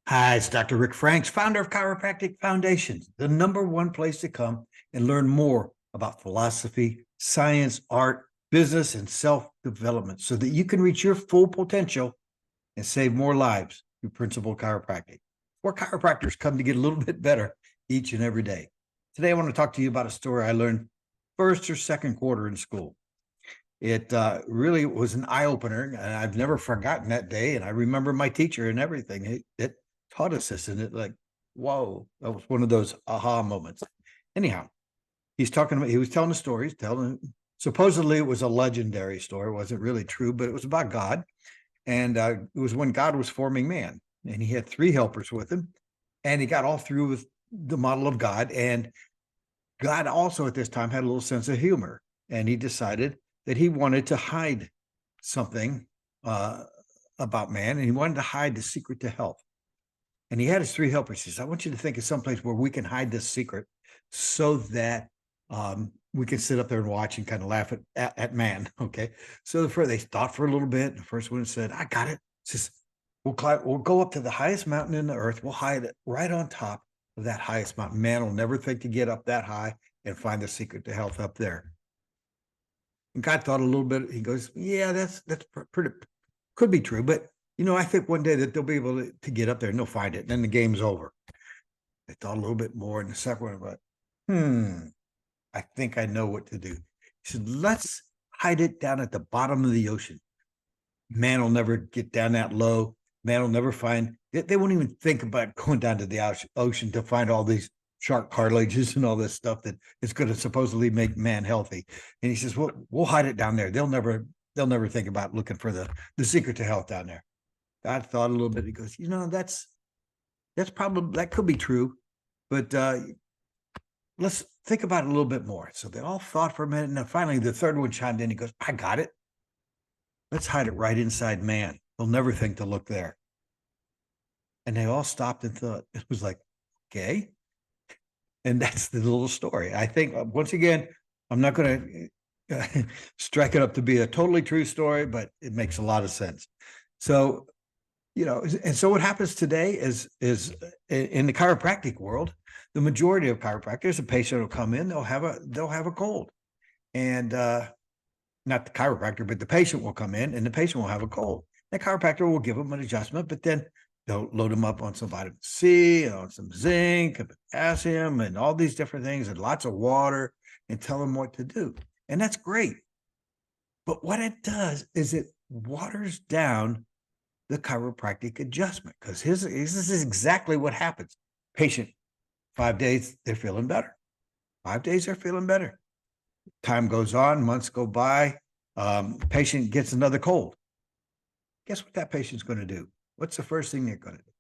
Hi, it's Dr. Rick Franks, founder of Chiropractic Foundations, the number one place to come and learn more about philosophy, science, art, business, and self development so that you can reach your full potential and save more lives through Principal Chiropractic. Where chiropractors come to get a little bit better each and every day. Today, I want to talk to you about a story I learned first or second quarter in school. It really was an eye opener, and I've never forgotten that day. And I remember my teacher and everything. It taught us this, and it like, whoa, that was one of those aha moments. Anyhow, he was telling a story, supposedly it was a legendary story. It wasn't really true, but it was about God. And it was when God was forming man, and he had three helpers with him, and he got all through with the model of God. And God also at this time had a little sense of humor, and he decided that he wanted to hide something about man, and he wanted to hide the secret to health. And he had his three helpers. He says, I want you to think of someplace where we can hide this secret so that we can sit up there and watch and kind of laugh at man. Okay. So they thought for a little bit. The first one said, I got it. Says, we'll go up to the highest mountain in the earth. We'll hide it right on top of that highest mountain. Man will never think to get up that high and find the secret to health up there. And God thought a little bit. He goes, yeah, that's pretty, could be true. But, I think one day that they'll be able to get up there and they'll find it. And then the game's over. They thought a little bit more. And the second one, but, I think I know what to do. He said, let's hide it down at the bottom of the ocean. Man will never get down that low. Man will never find, they won't even think about going down to the ocean to find all these shark cartilages and all this stuff that is going to supposedly make man healthy. And he says, well, we'll hide it down there. They'll never think about looking for the secret to health down there. God thought a little bit. He goes, that's probably, that could be true, but let's think about it a little bit more. So they all thought for a minute. And then finally the third one chimed in. He goes, I got it. Let's hide it right inside man. They'll never think to look there. And they all stopped and thought. It was like, okay. And that's the little story. I think, once again, I'm not going to strike it up to be a totally true story, but it makes a lot of sense. So, and so what happens today is in the chiropractic world, the majority of chiropractors, a patient will come in, they'll have a cold. And not the chiropractor, but the patient will come in and the patient will have a cold. The chiropractor will give them an adjustment, but then they'll load them up on some vitamin C, on some zinc, and potassium, and all these different things, and lots of water, and tell them what to do. And that's great. But what it does is it waters down the chiropractic adjustment, because this is exactly what happens. Patient, 5 days, they're feeling better. 5 days, they're feeling better. Time goes on, months go by, patient gets another cold. Guess what that patient's going to do? What's the first thing they're going to do?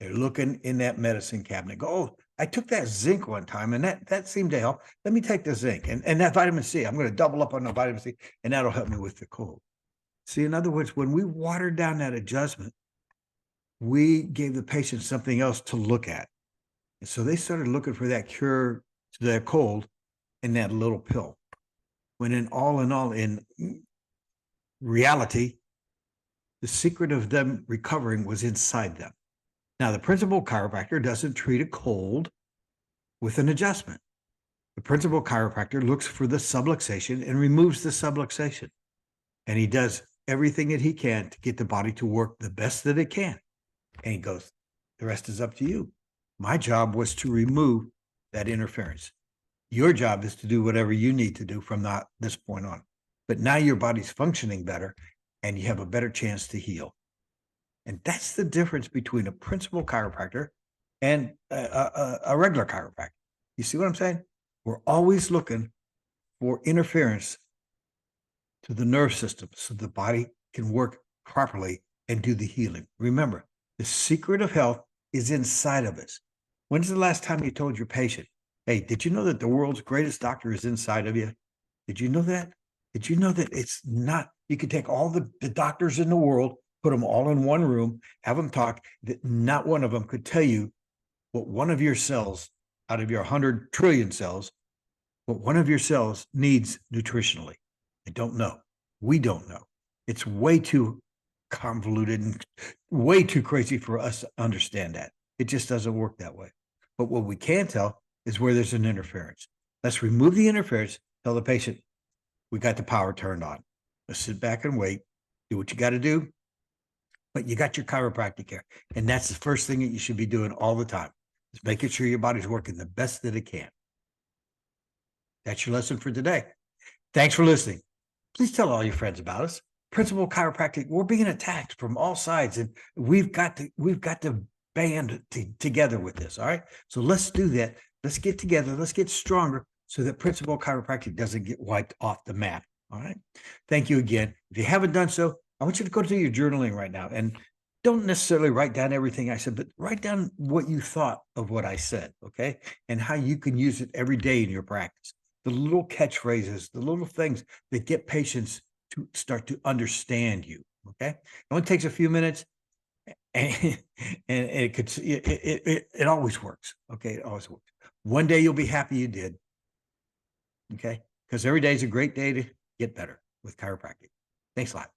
They're looking in that medicine cabinet. Go, oh, I took that zinc one time and that seemed to help. Let me take the zinc and that vitamin C. I'm going to double up on the vitamin C and that'll help me with the cold. See, in other words, when we watered down that adjustment, we gave the patient something else to look at. And so they started looking for that cure to their cold in that little pill. When in all, in reality, the secret of them recovering was inside them. Now, the principal chiropractor doesn't treat a cold with an adjustment. The principal chiropractor looks for the subluxation and removes the subluxation. And he does everything that he can to get the body to work the best that it can. And he goes, the rest is up to you. My job was to remove that interference. Your job is to do whatever you need to do from this point on. But now your body's functioning better and you have a better chance to heal. And that's the difference between a principal chiropractor and a regular chiropractor. You see what I'm saying? We're always looking for interference to the nerve system so the body can work properly and do the healing. Remember, the secret of health is inside of us. When's the last time you told your patient, hey, did you know that the world's greatest doctor is inside of you? Did you know that? Did you know that it's not, you could take all the doctors in the world, put them all in one room, have them talk, that not one of them could tell you what one of your cells out of your 100 trillion cells, what one of your cells needs nutritionally. They don't know. We don't know. It's way too convoluted and way too crazy for us to understand that. It just doesn't work that way. But what we can tell is where there's an interference. Let's remove the interference, tell the patient, we got the power turned on. Let's sit back and wait, do what you got to do, but you got your chiropractic care. And that's the first thing that you should be doing all the time, is making sure your body's working the best that it can. That's your lesson for today. Thanks for listening. Please tell all your friends about us. Principal Chiropractic, we're being attacked from all sides, and we've got to band together with this. All right. So let's do that. Let's get together. Let's get stronger so that Principal Chiropractic doesn't get wiped off the map. All right. Thank you again. If you haven't done so, I want you to go to your journaling right now and don't necessarily write down everything I said, but write down what you thought of what I said. Okay. And how you can use it every day in your practice. The little catchphrases, the little things that get patients to start to understand you. Okay. It only takes a few minutes. And it always works. Okay. It always works. One day you'll be happy you did. Okay. Because every day is a great day to get better with chiropractic. Thanks a lot.